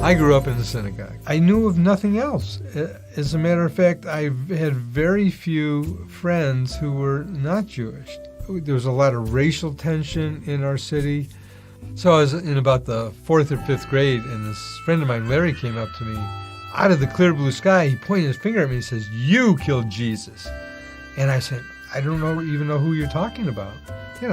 I grew up in the synagogue. I knew of nothing else. As a matter of fact, I had very few friends who were not Jewish. There was a lot of racial tension in our city. So I was in about the 4th or 5th grade, and this friend of mine, Larry, came up to me. Out of the clear blue sky, he pointed his finger at me and says, "You killed Jesus." And I said, "I don't even know who you're talking about."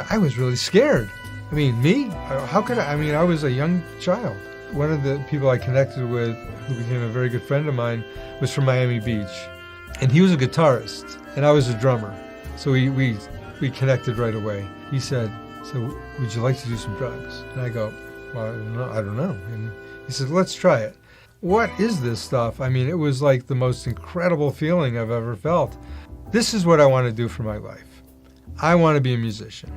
I was really scared. I mean, me? How could I? I mean, I was a young child. One of the people I connected with, who became a very good friend of mine, was from Miami Beach. And he was a guitarist, and I was a drummer. So we connected right away. He said, "So would you like to do some drugs?" And I go, "Well, I don't know." And he said, "Let's try it." What is this stuff? I mean, it was like the most incredible feeling I've ever felt. This is what I want to do for my life. I want to be a musician.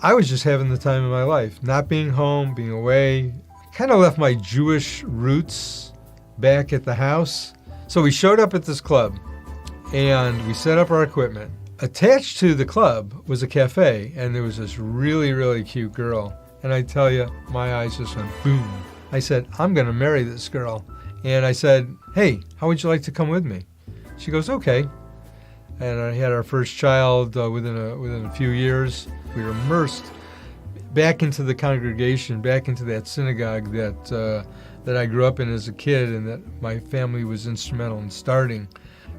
I was just having the time of my life, not being home, being away. Kind of left my Jewish roots back at the house. So we showed up at this club, and we set up our equipment. Attached to the club was a cafe, and there was this really, really cute girl. And I tell you, my eyes just went boom. I said, "I'm going to marry this girl." And I said, "Hey, how would you like to come with me?" She goes, "Okay." And I had our first child within a few years. We were immersed back into the congregation, back into that synagogue that I grew up in as a kid, and that my family was instrumental in starting.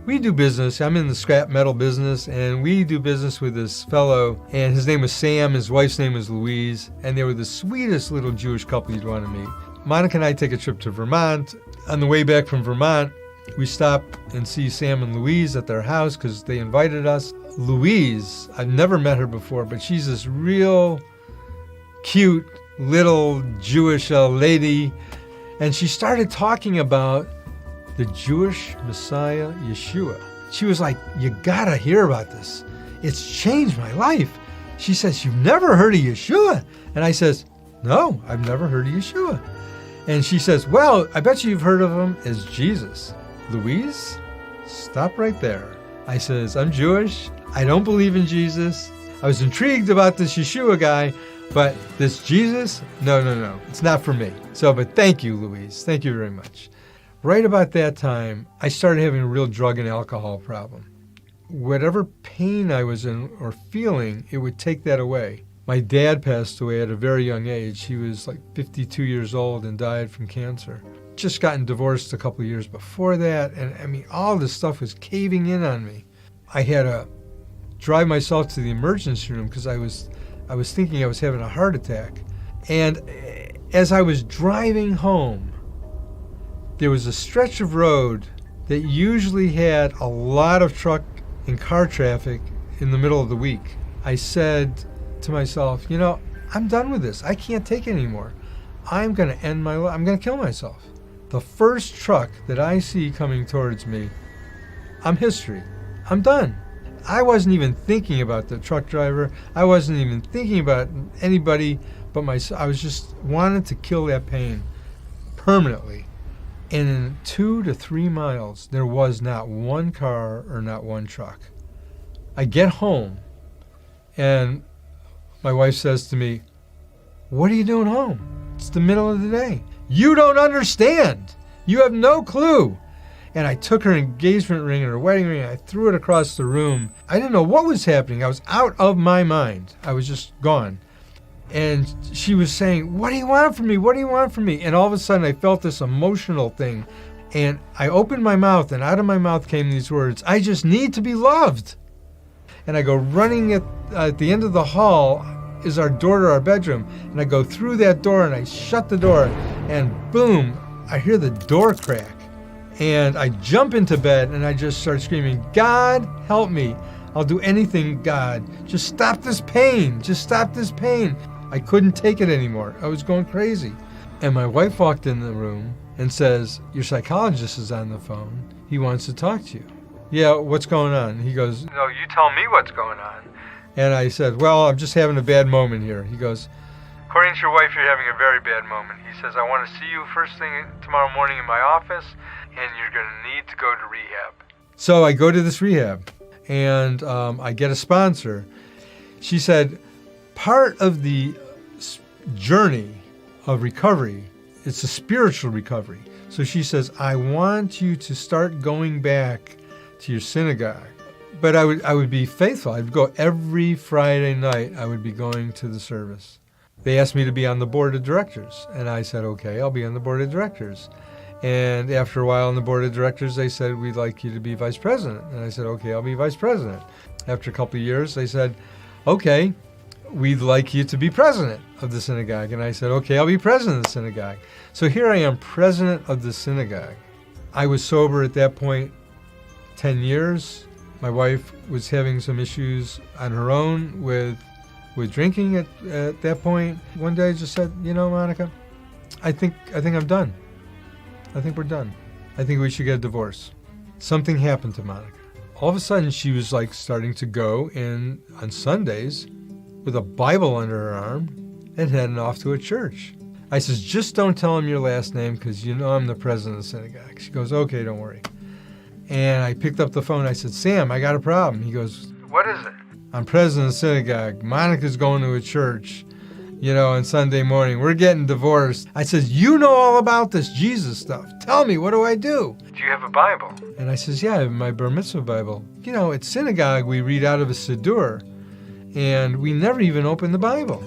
We do business. I'm in the scrap metal business, and we do business with this fellow, and his name was Sam, his wife's name was Louise, and they were the sweetest little Jewish couple you'd want to meet. Monica and I take a trip to Vermont. On the way back from Vermont, we stop and see Sam and Louise at their house because they invited us. Louise, I've never met her before, but she's this real cute little Jewish lady, and she started talking about the Jewish Messiah, Yeshua. She was like, "You gotta hear about this. It's changed my life." She says, "You've never heard of Yeshua?" And I says, "No, I've never heard of Yeshua." And she says, "Well, I bet you've heard of him as Jesus." Louise, stop right there. I says, "I'm Jewish. I don't believe in Jesus. I was intrigued about this Yeshua guy, but this Jesus, no, it's not for me." But thank you, Louise. Thank you very much. Right about that time, I started having a real drug and alcohol problem. Whatever pain I was in or feeling, it would take that away. My dad passed away at a very young age. He was like 52 years old and died from cancer. Just gotten divorced a couple of years before that, and I mean, all this stuff was caving in on me. I had to drive myself to the emergency room because I was thinking I was having a heart attack. And as I was driving home, there was a stretch of road that usually had a lot of truck and car traffic in the middle of the week. I said to myself, I'm done with this. I can't take it anymore. I'm going to end my life. I'm going to kill myself. The first truck that I see coming towards me, I'm history. I'm done. I wasn't even thinking about the truck driver. I wasn't even thinking about anybody but myself. I was just wanting to kill that pain permanently. And in 2 to 3 miles, there was not one car or not one truck. I get home, and my wife says to me, "What are you doing home? It's the middle of the day." "You don't understand. You have no clue." And I took her engagement ring and her wedding ring, and I threw it across the room. I didn't know what was happening. I was out of my mind. I was just gone. And she was saying, "What do you want from me? What do you want from me?" And all of a sudden, I felt this emotional thing. And I opened my mouth, and out of my mouth came these words, "I just need to be loved." And I go running at the end of the hall is our door to our bedroom. And I go through that door, and I shut the door. And boom, I hear the door crack. And I jump into bed, and I just start screaming, "God, help me. I'll do anything, God. Just stop this pain. Just stop this pain." I couldn't take it anymore. I was going crazy. And my wife walked in the room and says, "Your psychologist is on the phone. He wants to talk to you." "Yeah, what's going on?" He goes, "No, you tell me what's going on." And I said, "Well, I'm just having a bad moment here." He goes, "According to your wife, you're having a very bad moment." He says, "I want to see you first thing tomorrow morning in my office, and you're going to need to go to rehab." So I go to this rehab, and I get a sponsor. She said, part of the journey of recovery it's a spiritual recovery. So she says, I want you to start going back to your synagogue. But I would be faithful. I'd go every Friday night. I would be going to the service. They asked me to be on the board of directors. And I said, okay, I'll be on the board of directors. And after a while on the board of directors, they said, we'd like you to be vice president. And I said, okay, I'll be vice president. After a couple of years, they said, okay, we'd like you to be president of the synagogue. And I said, okay, I'll be president of the synagogue. So here I am, president of the synagogue. I was sober at that point 10 years. My wife was having some issues on her own with drinking at that point. One day I just said, you know, Monica, I think I'm done. I think we're done. I think we should get a divorce. Something happened to Monica. All of a sudden, she was like starting to go in on Sundays with a Bible under her arm and heading off to a church. I says, just don't tell him your last name because you know I'm the president of the synagogue. She goes, okay, don't worry. And I picked up the phone. I said, Sam, I got a problem. He goes, what is it? I'm president of the synagogue. Monica's going to a church, you know, on Sunday morning. We're getting divorced. I said, you know all about this Jesus stuff. Tell me, what do I do? Do you have a Bible? And I says, yeah, I have my bar mitzvah Bible. You know, at synagogue, we read out of a siddur, and we never even open the Bible.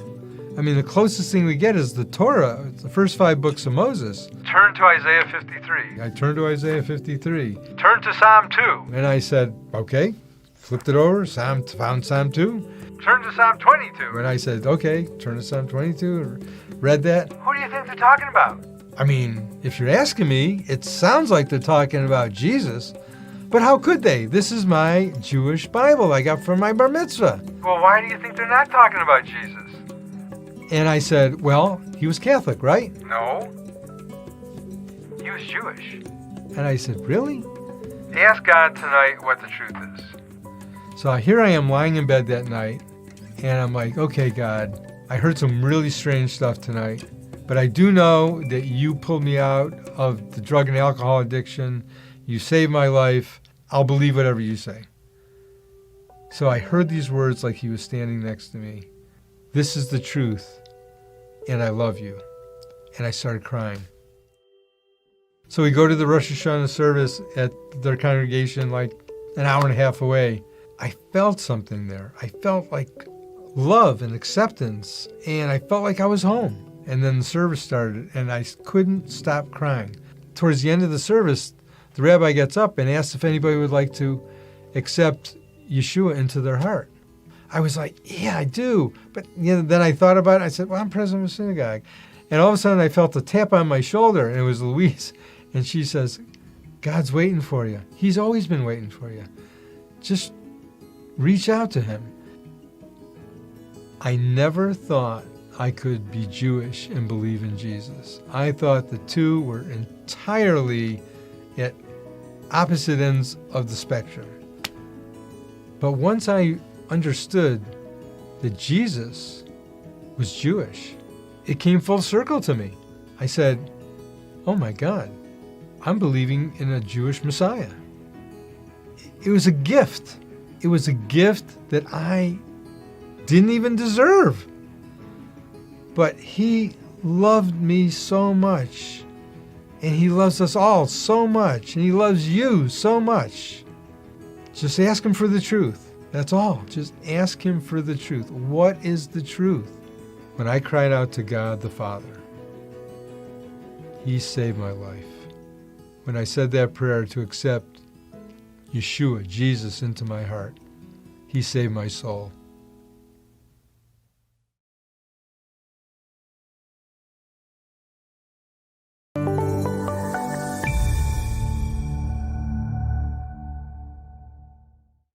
I mean, the closest thing we get is the Torah, the first 5 books of Moses. Turn to Isaiah 53. I turned to Isaiah 53. Turn to Psalm 2. And I said, okay, flipped it over, found Psalm 2. Turn to Psalm 22. And I said, okay, turn to Psalm 22, read that. Who do you think they're talking about? I mean, if you're asking me, it sounds like they're talking about Jesus, but how could they? This is my Jewish Bible I got from my bar mitzvah. Well, why do you think they're not talking about Jesus? And I said, well, he was Catholic, right? No. He was Jewish. And I said, really? Ask God tonight what the truth is. So here I am lying in bed that night, and I'm like, okay, God, I heard some really strange stuff tonight, but I do know that you pulled me out of the drug and alcohol addiction. You saved my life. I'll believe whatever you say. So I heard these words like he was standing next to me. This is the truth, and I love you. And I started crying. So we go to the Rosh Hashanah service at their congregation like an hour and a half away. I felt something there. I felt like love and acceptance, and I felt like I was home. And then the service started, and I couldn't stop crying. Towards the end of the service, the rabbi gets up and asks if anybody would like to accept Yeshua into their heart. I was like, yeah, I do. But then I thought about it. I said, well, I'm president of a synagogue. And all of a sudden I felt a tap on my shoulder, and it was Louise. And she says, God's waiting for you. He's always been waiting for you. Just reach out to him. I never thought I could be Jewish and believe in Jesus. I thought the two were entirely at opposite ends of the spectrum. But once I understood that Jesus was Jewish, it came full circle to me. I said, oh my God, I'm believing in a Jewish Messiah. It was a gift. It was a gift that I didn't even deserve. But he loved me so much, and he loves us all so much, and he loves you so much. Just ask him for the truth. That's all. Just ask him for the truth. What is the truth? When I cried out to God the Father, he saved my life. When I said that prayer to accept Yeshua, Jesus, into my heart, he saved my soul.